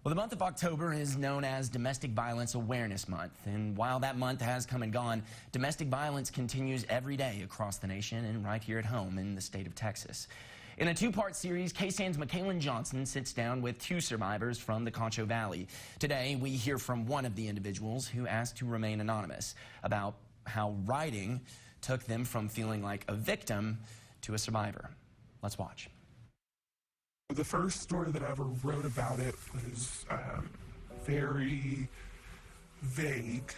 Well, the month of October is known as Domestic Violence Awareness Month. And while that month has come and gone, domestic violence continues every day across the nation and right here at home in the state of Texas. In a two-part series, KSAN's Mackaliyn Johnson sits down with two survivors from the Concho Valley. Today, we hear from one of the individuals who asked to remain anonymous about how writing took them from feeling like a victim to a survivor. Let's watch. The first story that I ever wrote about it was very vague.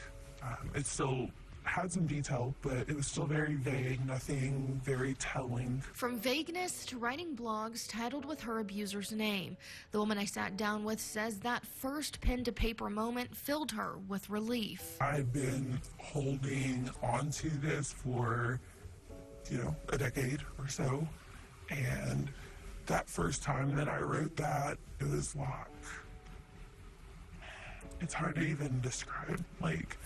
It still had some detail, but it was still very vague, nothing very telling. From vagueness to writing blogs titled with her abuser's name, the woman I sat down with says that first pen to paper moment filled her with relief. I've been holding on to this for, a decade or so, and that first time that I wrote that, it was like, it's hard to even describe, like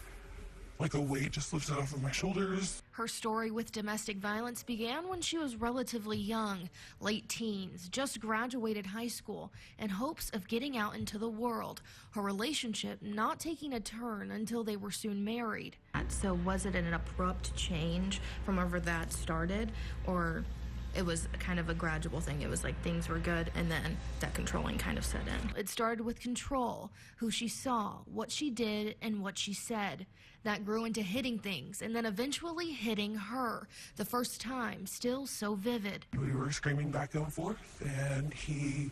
a weight just lifted off of my shoulders. Her story with domestic violence began when she was relatively young, late teens, just graduated high school, in hopes of getting out into the world. Her relationship not taking a turn until they were soon married. So was it an abrupt change from wherever that started, or it was kind of a gradual thing? It was like things were good and then that controlling kind of set in. It started with control, who she saw, what she did, and what she said. That grew into hitting things and then eventually hitting her. The first time still so vivid. We were screaming back and forth, and he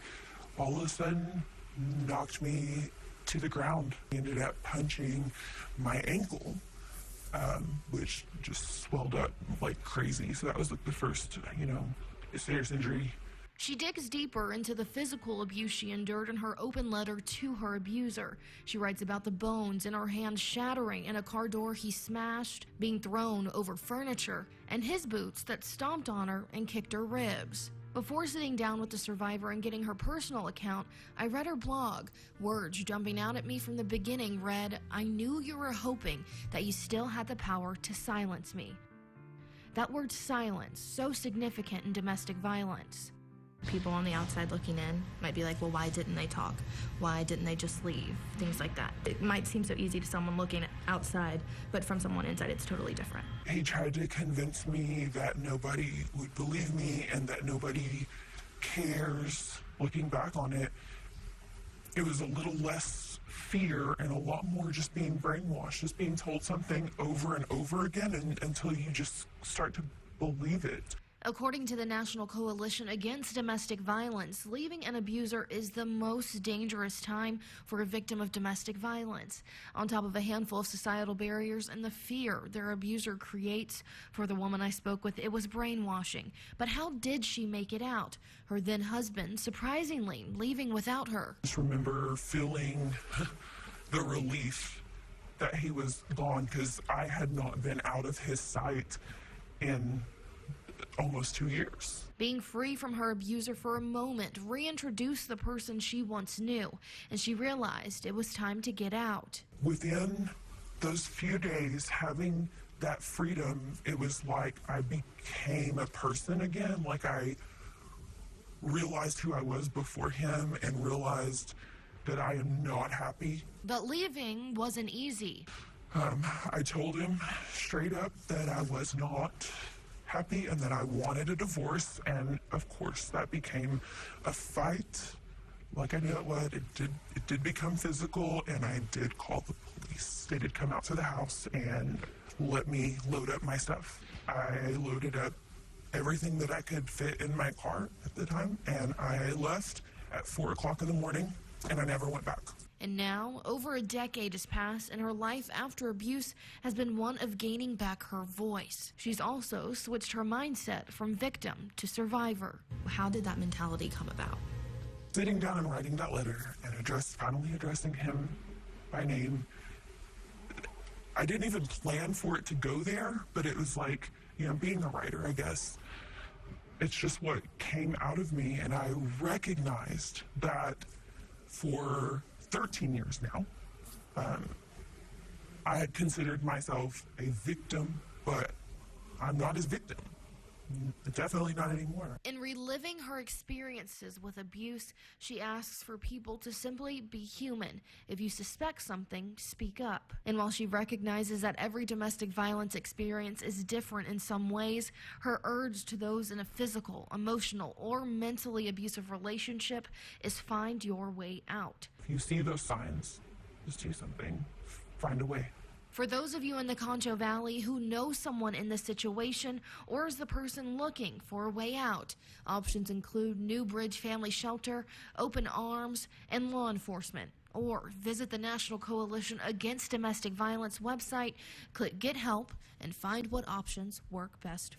all of a sudden knocked me to the ground. He ended up punching my ankle, which just swelled up like crazy. So that was like the first, serious injury. She digs deeper into the physical abuse she endured in her open letter to her abuser. She writes about the bones in her hand shattering and a car door he smashed, being thrown over furniture, and his boots that stomped on her and kicked her ribs. Before sitting down with the survivor and getting her personal account, I read her blog. Words jumping out at me from the beginning read, "I knew you were hoping that you still had the power to silence me." That word silence, so significant in domestic violence. People on the outside looking in might be like, well, why didn't they talk? Why didn't they just leave? Things like that. It might seem so easy to someone looking outside, but from someone inside, it's totally different. He tried to convince me that nobody would believe me and that nobody cares. Looking back on it, it was a little less fear and a lot more just being brainwashed, just being told something over and over again until you just start to believe it. According to the National Coalition Against Domestic Violence, leaving an abuser is the most dangerous time for a victim of domestic violence. On top of a handful of societal barriers and the fear their abuser creates, for the woman I spoke with, it was brainwashing. But how did she make it out? Her then husband, surprisingly, leaving without her. I just remember feeling the relief that he was gone, because I had not been out of his sight in almost 2 years. Being free from her abuser for a moment reintroduced the person she once knew, and she realized it was time to get out. Within those few days, having that freedom, it was like I became a person again. Like I realized who I was before him and realized that I am not happy. But leaving wasn't easy. I told him straight up that I was not happy and that I wanted a divorce, and of course that became a fight like I knew it would. It did become physical, and I did call the police. They did come out to the house and let me load up my stuff. I loaded up everything that I could fit in my car at the time, and I left at 4 o'clock in the morning, and I never went back. And now, over a decade has passed, and her life after abuse has been one of gaining back her voice. She's also switched her mindset from victim to survivor. How did that mentality come about? Sitting down and writing that letter and finally addressing him by name. I didn't even plan for it to go there, but it was like, being a writer, I guess, it's just what came out of me, and I recognized that for 13 years now, I had considered myself a victim, but I'm not his victim. Definitely not anymore. In reliving her experiences with abuse, she asks for people to simply be human. If you suspect something, speak up. And while she recognizes that every domestic violence experience is different in some ways, her urge to those in a physical, emotional, or mentally abusive relationship is find your way out. If you see those signs, just do something. Find a way. For those of you in the Concho Valley who know someone in this situation or is the person looking for a way out, options include New Bridge Family Shelter, Open Arms, and law enforcement. Or visit the National Coalition Against Domestic Violence website, click Get Help, and find what options work best